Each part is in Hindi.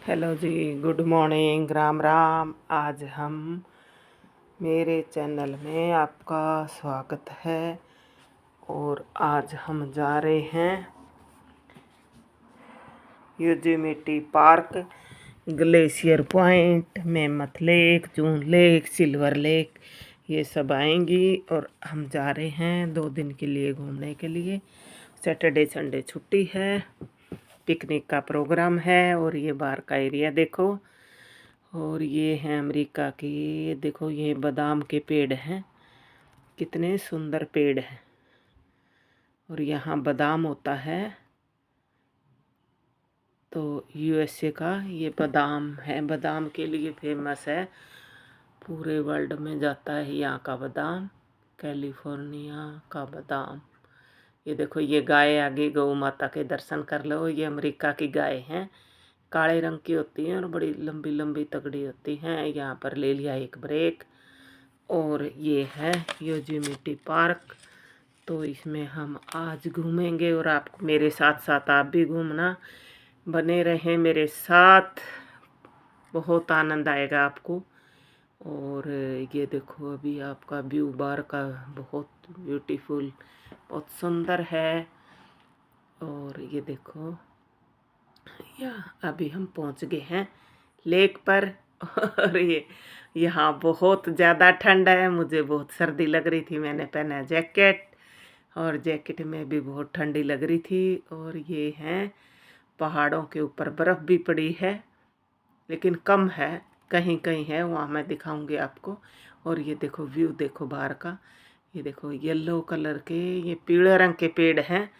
हेलो जी, गुड मॉर्निंग, राम राम। आज हम मेरे चैनल में आपका स्वागत है। और आज हम जा रहे हैं Yosemite park, glacier point, mammoth lake, June lake, silver lake, ये सब आएंगी। और हम जा रहे हैं 2 दिन के लिए घूमने के लिए। सैटरडे संडे छुट्टी है, पिकनिक का प्रोग्राम है। और ये बाहर का एरिया देखो। और ये है अमेरिका की, देखो ये बादाम के पेड़ हैं, कितने सुंदर पेड़ हैं। और यहाँ बादाम होता है, तो यूएसए का ये बादाम है, बादाम के लिए फेमस है, पूरे वर्ल्ड में जाता है यहाँ का बादाम, कैलिफोर्निया का बादाम। ये देखो ये गाय आगे, गौ माता के दर्शन कर लो। ये अमेरिका की गाय हैं, काले रंग की होती हैं और बड़ी लंबी लंबी तगड़ी होती हैं। यहाँ पर ले लिया एक ब्रेक। और ये है योसेमिटी पार्क, तो इसमें हम आज घूमेंगे। और आप मेरे साथ साथ आप भी घूमना, बने रहें मेरे साथ, बहुत आनंद आएगा आपको। और ये देखो अभी आपका व्यू बाहर का बहुत ब्यूटीफुल, बहुत सुंदर है। और ये देखो या अभी हम पहुंच गए हैं लेक पर। और ये यहाँ बहुत ज़्यादा ठंड है, मुझे बहुत सर्दी लग रही थी, मैंने पहना है जैकेट, और जैकेट में भी बहुत ठंडी लग रही थी। और ये हैं पहाड़ों के ऊपर बर्फ़ भी पड़ी है, लेकिन कम है, कहीं कहीं है, वहाँ मैं दिखाऊंगी आपको। और ये देखो व्यू देखो बाहर का, ये देखो येलो कलर के, ये पीले रंग के पेड़ हैं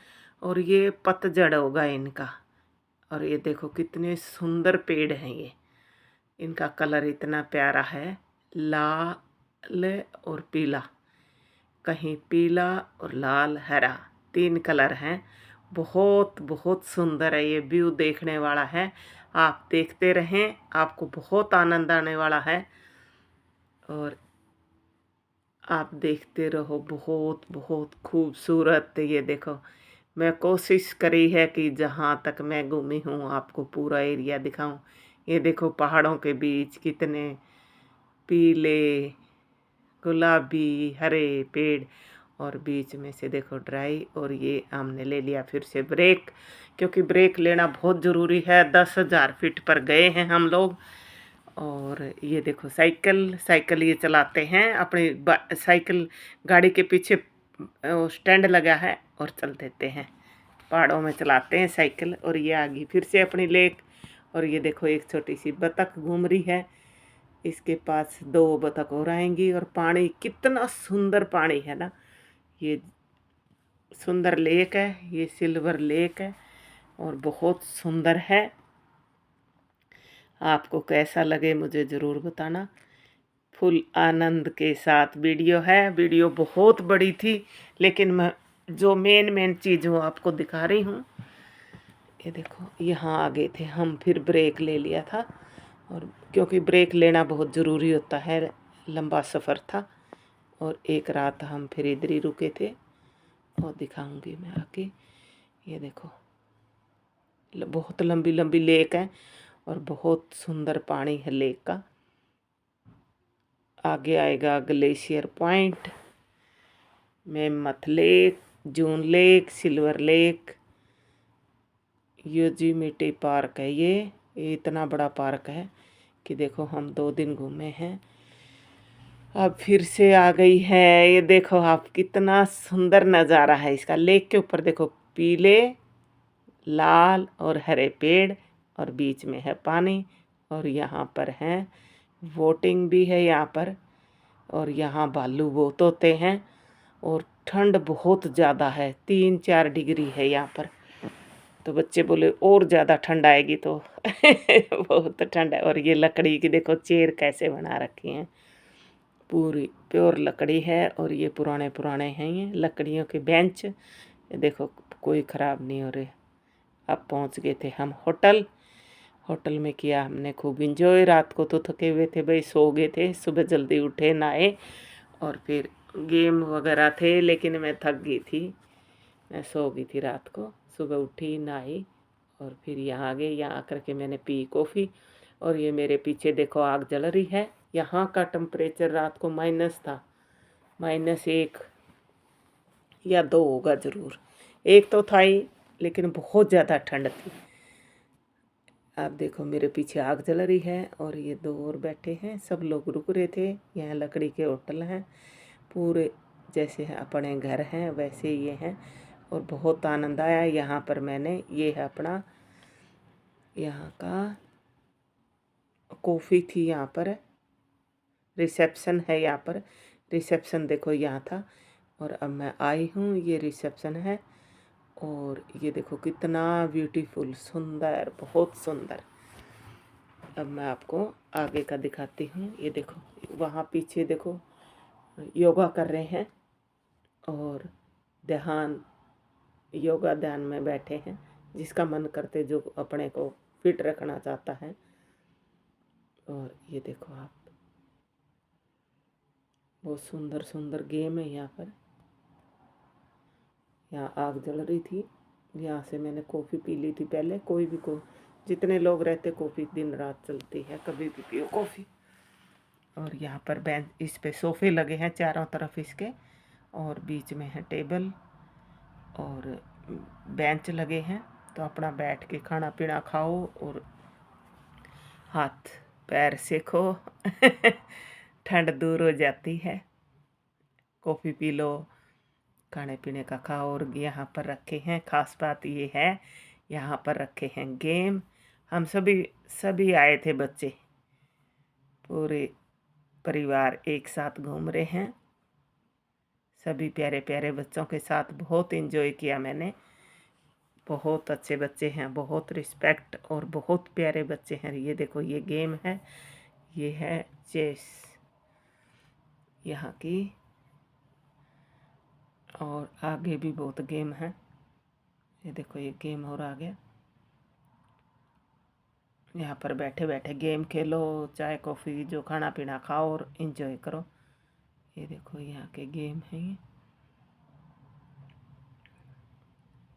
और ये पतझड़ होगा इनका। और ये देखो कितने सुंदर पेड़ हैं ये, इनका कलर इतना प्यारा है, लाल और पीला, कहीं पीला और लाल हरा, 3 कलर हैं। बहुत बहुत सुंदर है, ये व्यू देखने वाला है, आप देखते रहें, आपको बहुत आनंद आने वाला है। और आप देखते रहो, बहुत बहुत खूबसूरत। ये देखो मैं कोशिश करी है कि जहाँ तक मैं घूमी हूँ आपको पूरा एरिया दिखाऊं। ये देखो पहाड़ों के बीच कितने पीले, गुलाबी, हरे पेड़, और बीच में से देखो ड्राई। और ये हमने ले लिया फिर से ब्रेक, क्योंकि ब्रेक लेना बहुत ज़रूरी है। 10,000 फीट पर गए हैं हम लोग। और ये देखो साइकिल, साइकिल ये चलाते हैं अपनी साइकिल, गाड़ी के पीछे स्टैंड लगा है और चल देते हैं, पहाड़ों में चलाते हैं साइकिल। और ये आ गई फिर से अपनी लेक। और ये देखो एक छोटी सी बतख घूम रही है, इसके पास 2 बतख और आएंगी। और पानी कितना सुंदर पानी है ना, ये सुंदर लेक है, ये सिल्वर लेक है और बहुत सुंदर है। आपको कैसा लगे मुझे ज़रूर बताना। फुल आनंद के साथ वीडियो है, वीडियो बहुत बड़ी थी, लेकिन मैं जो मेन चीज़ वो आपको दिखा रही हूँ। ये देखो यहाँ आ गए थे हम, फिर ब्रेक ले लिया था, और क्योंकि ब्रेक लेना बहुत ज़रूरी होता है, लंबा सफ़र था। और एक रात हम फिर इधर ही रुके थे, और दिखाऊंगी मैं आके। ये देखो बहुत लंबी लंबी लेक है और बहुत सुंदर पानी है लेक का। आगे आएगा glacier point, mammoth lake, June lake, silver lake, Yosemite park है ये इतना बड़ा पार्क है कि देखो हम 2 दिन घूमे हैं। अब फिर से आ गई है, ये देखो आप कितना सुंदर नज़ारा है इसका। लेक के ऊपर देखो पीले, लाल और हरे पेड़, और बीच में है पानी। और यहाँ पर हैं, बोटिंग भी है यहाँ पर। और यहाँ भालू बहुत होते हैं, और ठंड बहुत ज़्यादा है, 3-4 डिग्री है यहाँ पर। तो बच्चे बोले और ज़्यादा ठंड आएगी, तो बहुत ठंड है। और ये लकड़ी की देखो चेयर कैसे बना रखी हैं, पूरी प्योर लकड़ी है। और ये पुराने पुराने हैं ये लकड़ियों के बेंच, ये देखो कोई ख़राब नहीं हो रहे। अब पहुंच गए थे हम होटल, होटल में किया हमने खूब इंजॉय। रात को तो थके हुए थे भाई, सो गए थे, सुबह जल्दी उठे, नहाए, और फिर गेम वगैरह थे, लेकिन मैं थक गई थी, मैं सो गई थी रात को। सुबह उठी, नहाई और फिर यहाँ आ गए। यहाँ आकर के मैंने पी कॉफ़ी। और ये मेरे पीछे देखो आग जल रही है। यहाँ का टेम्परेचर रात को माइनस था, -1 या 2 होगा ज़रूर। 1 तो था ही, लेकिन बहुत ज़्यादा ठंड थी। आप देखो मेरे पीछे आग जल रही है और ये 2 और बैठे हैं। सब लोग रुक रहे थे। यहाँ लकड़ी के होटल हैं पूरे, जैसे अपने घर हैं वैसे ये हैं। और बहुत आनंद आया यहाँ पर। मैंने ये है अपना यहाँ का कॉफ़ी थी यहाँ पर, रिसेप्शन है यहाँ पर। रिसेप्शन देखो यहाँ था और अब मैं आई हूँ, ये रिसेप्शन है। और ये देखो कितना ब्यूटीफुल, सुंदर, बहुत सुंदर। अब मैं आपको आगे का दिखाती हूँ। ये देखो वहाँ पीछे देखो योगा कर रहे हैं और ध्यान, योगा ध्यान में बैठे हैं। जिसका मन करते, जो अपने को फिट रखना चाहता है। और ये देखो आप, बहुत सुंदर सुंदर गेम है यहाँ पर। यहाँ आग जल रही थी। यहाँ से मैंने कॉफ़ी पी ली थी पहले। कोई भी को, जितने लोग रहते कॉफ़ी दिन रात चलती है, कभी भी पियो कॉफ़ी। और यहाँ पर बेंच, इस पे सोफ़े लगे हैं चारों तरफ इसके, और बीच में है टेबल और बेंच लगे हैं। तो अपना बैठ के खाना पीना खाओ और हाथ पैर सेको ठंड दूर हो जाती है। कॉफ़ी पी लो, खाने पीने का खाओ। और यहाँ पर रखे हैं, ख़ास बात ये है, यहाँ पर रखे हैं गेम। हम सभी आए थे बच्चे, पूरे परिवार एक साथ घूम रहे हैं। सभी प्यारे प्यारे बच्चों के साथ बहुत एंजॉय किया मैंने। बहुत अच्छे बच्चे हैं, बहुत रिस्पेक्ट और बहुत प्यारे बच्चे हैं। ये देखो ये गेम है, ये है चेस यहाँ की। और आगे भी बहुत गेम है। ये देखो ये गेम और आ गया। यहाँ पर बैठे बैठे गेम खेलो, चाय कॉफ़ी जो खाना पीना खाओ और एंजॉय करो। ये देखो यहाँ के गेम हैं, ये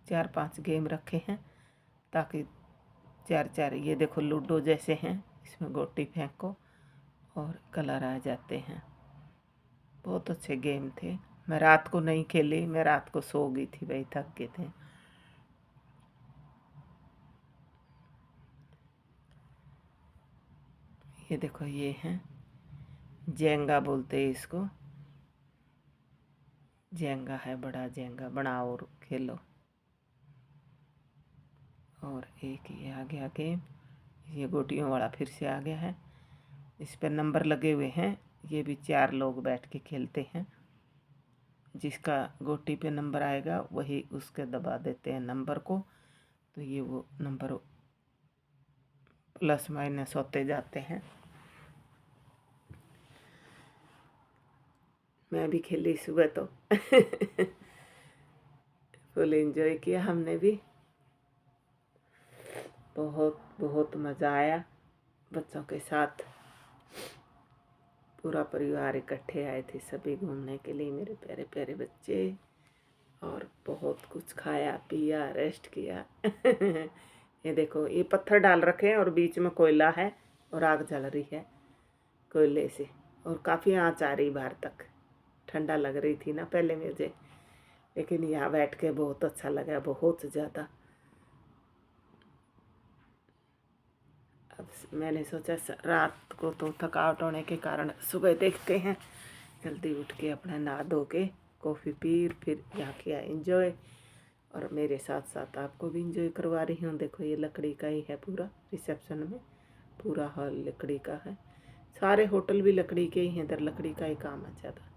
4-5 गेम रखे हैं ताकि 4-4, ये देखो लूडो जैसे हैं, इसमें गोटी फेंको और कलर आ जाते हैं। बहुत अच्छे गेम थे। मैं रात को नहीं खेली, मैं रात को सो गई थी भाई, थक गए थे। ये देखो ये हैं जेंगा बोलते हैं इसको। जेंगा है, बड़ा जेंगा बनाओ और खेलो। और एक ये आ गया गेम, ये गोटियों वाला फिर से आ गया है। इस पर नंबर लगे हुए हैं। ये भी 4 लोग बैठ के खेलते हैं। जिसका गोटी पे नंबर आएगा वही उसके दबा देते हैं नंबर को, तो ये वो नंबर प्लस माइनस होते जाते हैं। मैं भी खेली सुबह तो फुल एंजॉय किया हमने भी। बहुत बहुत मज़ा आया बच्चों के साथ। पूरा परिवार इकट्ठे आए थे सभी घूमने के लिए, मेरे प्यारे प्यारे बच्चे। और बहुत कुछ खाया पिया, रेस्ट किया ये देखो ये पत्थर डाल रखे हैं और बीच में कोयला है और आग जल रही है कोयले से। और काफ़ी आँच आ रही बाहर तक। ठंडा लग रही थी ना पहले मुझे, लेकिन यहाँ बैठ के बहुत अच्छा लगा, बहुत ज़्यादा। अब मैंने सोचा रात को तो थकावट होने के कारण सुबह देखते हैं, जल्दी उठ के अपना नहा धो के कॉफ़ी पी फिर यहाँ किया एंजॉय। और मेरे साथ साथ आपको भी एंजॉय करवा रही हूँ। देखो ये लकड़ी का ही है पूरा, रिसेप्शन में पूरा हॉल लकड़ी का है। सारे होटल भी लकड़ी के ही हैं, इधर लकड़ी का ही काम है ज़्यादा।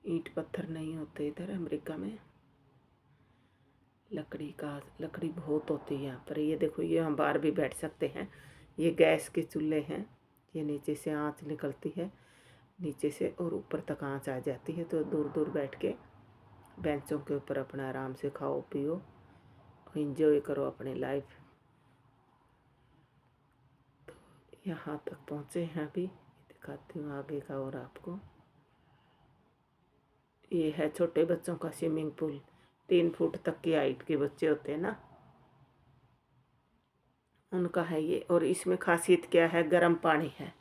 ईंट पत्थर नहीं होते इधर अमेरिका में, लकड़ी बहुत होती है यहाँ पर। ये देखो ये हम बाहर भी बैठ सकते हैं। ये गैस के चूल्हे हैं। ये नीचे से आँच निकलती है नीचे से और ऊपर तक आँच आ जाती है। तो दूर दूर बैठ के बेंचों के ऊपर अपना आराम से खाओ पियो, एंजॉय करो अपनी लाइफ। तो यहाँ तक पहुँचे हैं अभी, दिखाती हूँ आगे का और आपको। ये है छोटे बच्चों का स्विमिंग पूल। 3 फुट तक की हाइट के बच्चे होते हैं ना, उनका है ये। और इसमें खासियत क्या है, गर्म पानी है,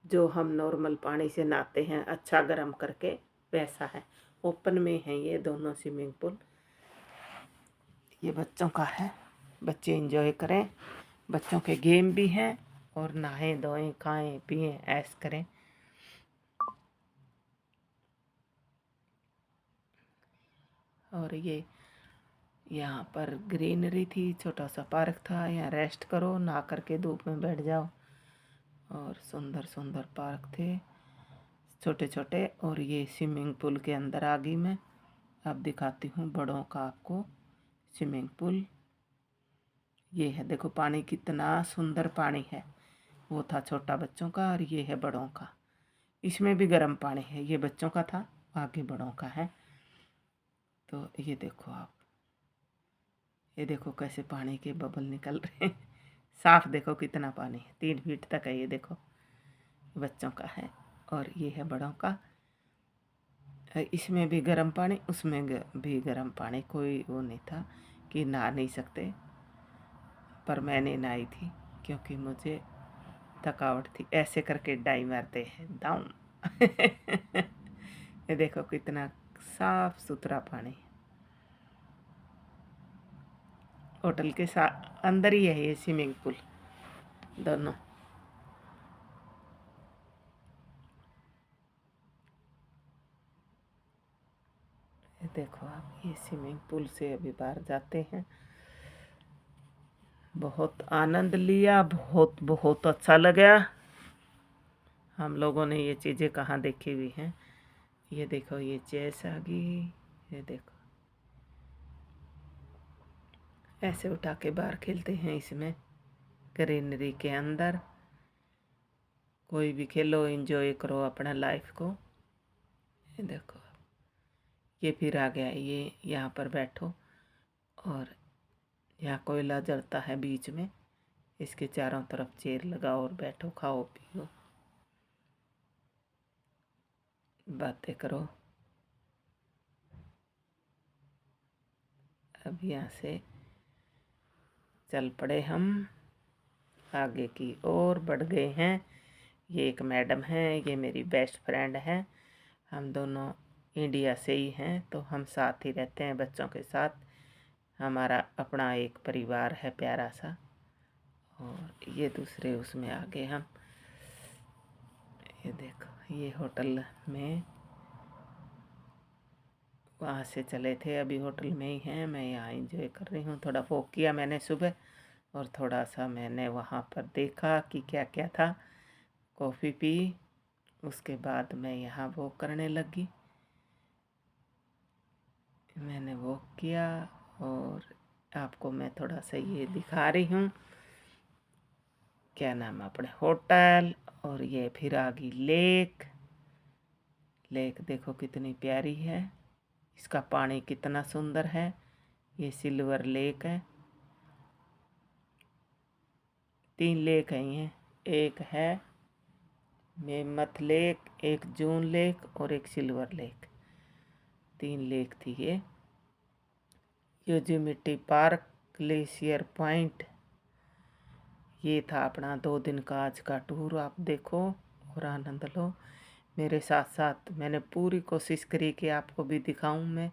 जो हम नॉर्मल पानी से नहाते हैं अच्छा गर्म करके, वैसा है। ओपन में है ये दोनों स्विमिंग पूल। ये बच्चों का है, बच्चे एंजॉय करें, बच्चों के गेम भी हैं, और नहाएं धोएं खाएं पिएं ऐश करें। और ये यहाँ पर ग्रीनरी थी, छोटा सा पार्क था, यहाँ रेस्ट करो, नहा करके धूप में बैठ जाओ। और सुंदर सुंदर पार्क थे छोटे छोटे। और ये स्विमिंग पूल के अंदर आ गई मैं। अब दिखाती हूँ बड़ों का आपको स्विमिंग पूल। ये है, देखो पानी कितना सुंदर पानी है। वो था छोटा बच्चों का और ये है बड़ों का। इसमें भी गर्म पानी है, ये बच्चों का था, आगे बड़ों का है। तो ये देखो आप, ये देखो कैसे पानी के बबल निकल रहे हैं। साफ देखो कितना पानी है, 3 फीट तक है। ये देखो बच्चों का है और ये है बड़ों का। इसमें भी गर्म पानी, उसमें भी गर्म पानी, कोई वो नहीं था कि नहा नहीं सकते। पर मैंने नहाई थी क्योंकि मुझे थकावट थी। ऐसे करके डाई मारते हैं दाऊं। ये देखो कितना साफ सुथरा पानी। होटल के साथ अंदर ही है ये स्विमिंग पूल दोनों। ये देखो आप, ये स्विमिंग पूल से अभी बाहर जाते हैं। बहुत आनंद लिया, बहुत बहुत अच्छा लगा। हम लोगों ने ये चीज़ें कहाँ देखी हुई हैं। ये देखो ये चेस आ गई। ये देखो ऐसे उठा के बाहर खेलते हैं इसमें, ग्रीनरी के अंदर। कोई भी खेलो, एंजॉय करो अपना लाइफ को। ये देखो ये फिर आ गया, ये यहाँ पर बैठो और यहाँ कोयला जलता है बीच में, इसके चारों तरफ चेयर लगाओ और बैठो, खाओ पियो बातें करो। अब यहाँ से चल पड़े हम आगे की ओर बढ़ गए हैं। ये एक मैडम है, ये मेरी बेस्ट फ्रेंड है। हम दोनों इंडिया से ही हैं, तो हम साथ ही रहते हैं बच्चों के साथ। हमारा अपना एक परिवार है प्यारा सा। और ये दूसरे उसमें आ गए हम। ये देखो ये होटल में, वहाँ से चले थे, अभी होटल में ही हैं। मैं यहाँ एंजॉय कर रही हूँ। थोड़ा वॉक किया मैंने सुबह, और थोड़ा सा मैंने वहाँ पर देखा कि क्या क्या था, कॉफ़ी पी। उसके बाद मैं यहाँ वॉक करने लगी। मैंने वॉक किया और आपको मैं थोड़ा सा ये दिखा रही हूँ, क्या नाम है अपने होटल। और ये फिर आ गई लेक। लेक देखो कितनी प्यारी है, इसका पानी कितना सुंदर है। ये सिल्वर लेक है। 3 लेक हैं ये, एक है मेमथ लेक, एक जून लेक और एक सिल्वर लेक। 3 लेक थी ये। Yosemite park, glacier point. ये था अपना 2 दिन का आज का टूर। आप देखो और आनंद लो मेरे साथ साथ। मैंने पूरी कोशिश करी कि आपको भी दिखाऊं, मैं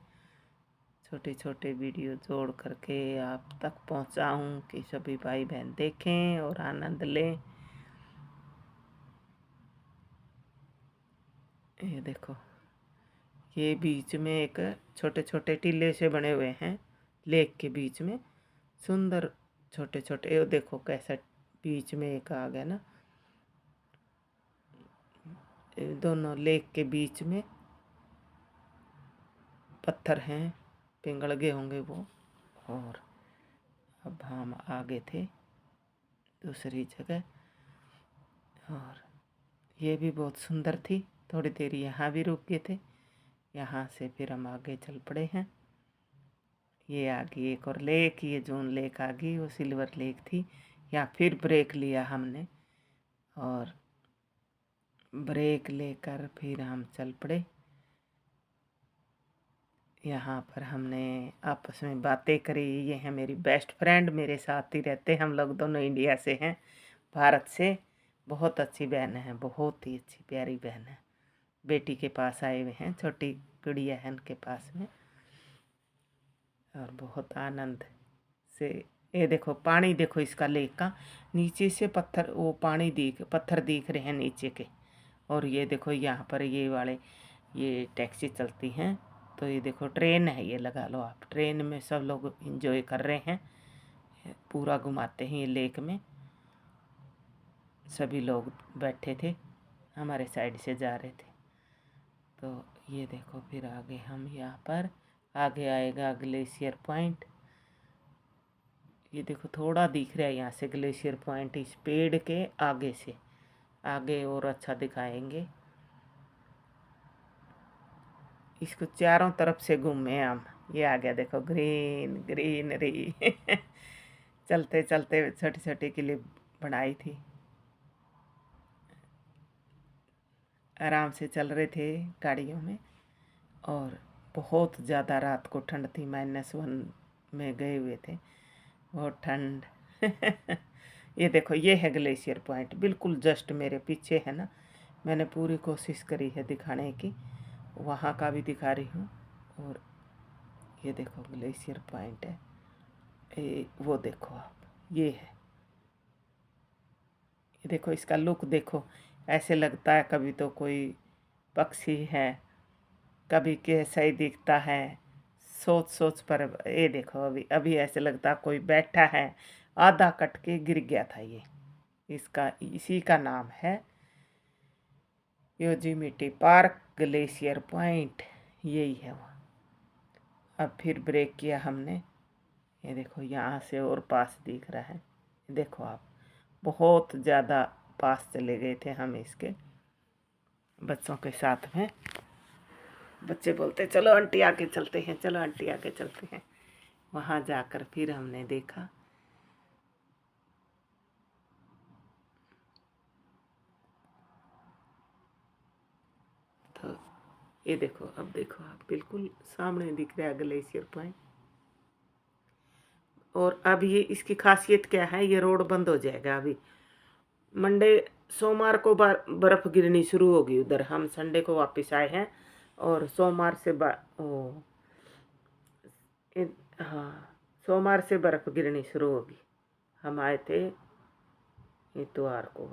छोटे छोटे वीडियो जोड़ करके आप तक पहुंचाऊं कि सभी भाई बहन देखें और आनंद लें। ये देखो ये बीच में एक छोटे छोटे टीले से बने हुए हैं, लेक के बीच में सुंदर छोटे छोटे। ये देखो कैसा बीच में एक आ गया ना, दोनों लेक के बीच में पत्थर हैं, पिघल गए होंगे वो। और अब हम आगे थे दूसरी जगह, और ये भी बहुत सुंदर थी। थोड़ी देर यहाँ भी रुक गए थे, यहाँ से फिर हम आगे चल पड़े हैं। ये आ गई एक और लेक, ये जून लेक आ गई, वो सिल्वर लेक थी। यहाँ फिर ब्रेक लिया हमने, और ब्रेक लेकर फिर हम चल पड़े। यहाँ पर हमने आपस में बातें करी। ये है मेरी बेस्ट फ्रेंड, मेरे साथ ही रहते, हम लोग दोनों इंडिया से हैं, भारत से। बहुत अच्छी बहन है, बहुत ही अच्छी प्यारी बहन है। बेटी के पास आए हुए हैं, छोटी गुड़िया है उनके पास में, और बहुत आनंद से। ये देखो पानी, देखो इसका लेक का, नीचे से पत्थर, वो पानी पत्थर दिख रहे हैं नीचे के। और ये देखो यहाँ पर ये वाले ये टैक्सी चलती हैं। तो ये देखो ट्रेन है, ये लगा लो आप, ट्रेन में सब लोग इंजॉय कर रहे हैं, पूरा घुमाते हैं ये लेक में। सभी लोग बैठे थे, हमारे साइड से जा रहे थे। तो ये देखो फिर आगे हम यहाँ पर आगे आएगा ग्लेशियर पॉइंट। ये देखो थोड़ा दिख रहा है यहाँ से ग्लेशियर पॉइंट, इस पेड़ के आगे से। आगे और अच्छा दिखाएंगे इसको, चारों तरफ से घूमे हम। ये आ गया देखो ग्रीन ग्रीनरी चलते चलते छोटी छोटी क्लिप बनाई थी, आराम से चल रहे थे गाड़ियों में। और बहुत ज़्यादा रात को ठंड थी, -1 में गए हुए थे, बहुत ठंड ये देखो ये है ग्लेशियर पॉइंट, बिल्कुल जस्ट मेरे पीछे है ना। मैंने पूरी कोशिश करी है दिखाने की, वहाँ का भी दिखा रही हूँ। और ये देखो ग्लेशियर पॉइंट है, वो देखो आप, ये है। ये देखो इसका लुक देखो, ऐसे लगता है कभी तो कोई पक्षी है, कभी कैसा ही दिखता है, सोच सोच पर। ये देखो अभी अभी ऐसे लगता है कोई बैठा है, आधा कट के गिर गया था ये। इसका इसी का नाम है योसेमिटी पार्क ग्लेशियर पॉइंट, यही है वो। अब फिर ब्रेक किया हमने। ये देखो यहाँ से और पास दिख रहा है, देखो आप, बहुत ज़्यादा पास चले गए थे हम इसके बच्चों के साथ में। बच्चे बोलते चलो आंटी आगे चलते हैं, चलो आंटी आगे चलते हैं। वहाँ जाकर फिर हमने देखा, तो ये देखो, अब देखो आप, बिल्कुल सामने दिख रहा है ग्लेशियर पॉइंट। और अब ये इसकी खासियत क्या है, ये रोड बंद हो जाएगा अभी मंडे, सोमवार को बर्फ़ गिरनी शुरू होगी उधर। हम संडे को वापस आए हैं, और सोमवार से हाँ, सोमवार से बर्फ़ गिरनी शुरू होगी। हम आए थे इतवार को,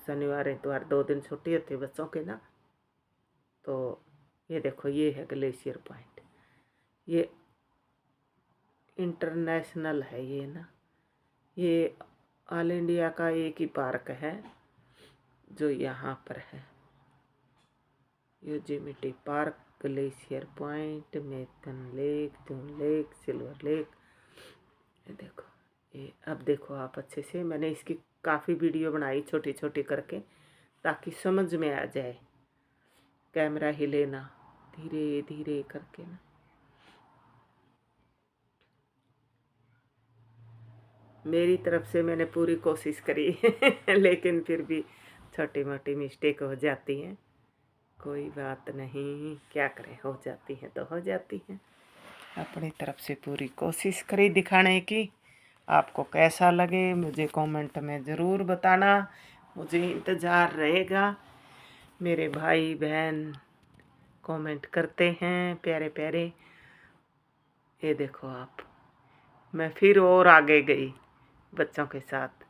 शनिवार इतवार 2 दिन छुट्टी होती है बच्चों के ना। तो ये देखो ये है ग्लेशियर पॉइंट, ये इंटरनेशनल है ये ना, ये ऑल इंडिया का एक ही पार्क है जो यहाँ पर है, Yosemite park, glacier point, mammoth lake, June lake, silver lake. ये देखो ये, अब देखो आप अच्छे से, मैंने इसकी काफ़ी वीडियो बनाई छोटी छोटी करके, ताकि समझ में आ जाए। कैमरा हिले ना, धीरे धीरे करके ना। मेरी तरफ से मैंने पूरी कोशिश करी लेकिन फिर भी छोटी मोटी मिस्टेक हो जाती हैं, कोई बात नहीं, क्या करें, हो जाती हैं तो हो जाती हैं। अपनी तरफ से पूरी कोशिश करी दिखाने की। आपको कैसा लगे मुझे कमेंट में ज़रूर बताना, मुझे इंतज़ार रहेगा। मेरे भाई बहन कमेंट करते हैं प्यारे प्यारे। ये देखो आप, मैं फिर और आगे गई बच्चों के साथ,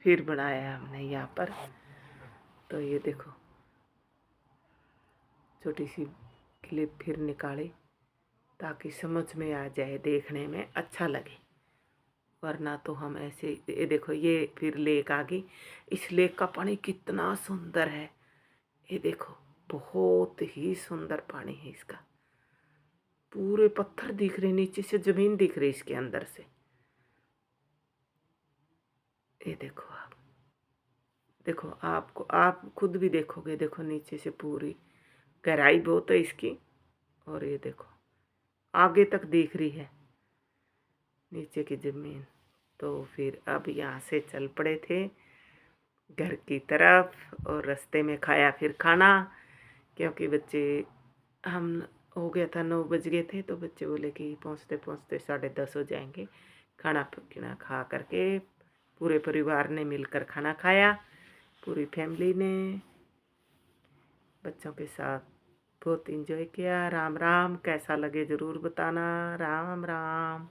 फिर बनाया हमने यहाँ पर। तो ये देखो छोटी सी क्लिप फिर निकाली, ताकि समझ में आ जाए, देखने में अच्छा लगे। वरना तो हम ऐसे, ये देखो ये फिर लेक आ गई। इस लेक का पानी कितना सुंदर है, ये देखो बहुत ही सुंदर पानी है इसका। पूरे पत्थर दिख रहे, नीचे से ज़मीन दिख रही इसके अंदर से। ये देखो आप, देखो आपको, आप खुद भी देखोगे, देखो नीचे से पूरी गहराई बहुत है इसकी। और ये देखो आगे तक दिख रही है नीचे की ज़मीन। तो फिर अब यहाँ से चल पड़े थे घर की तरफ, और रास्ते में खाया फिर खाना, क्योंकि बच्चे हम हो गया था 9 बज गए थे, तो बच्चे बोले कि पहुँचते पहुँचते 10:30 हो जाएंगे। खाना पीना खा करके पूरे परिवार ने मिलकर खाना खाया, पूरी फैमिली ने बच्चों के साथ बहुत इंजॉय किया। राम राम। कैसा लगे ज़रूर बताना। राम राम।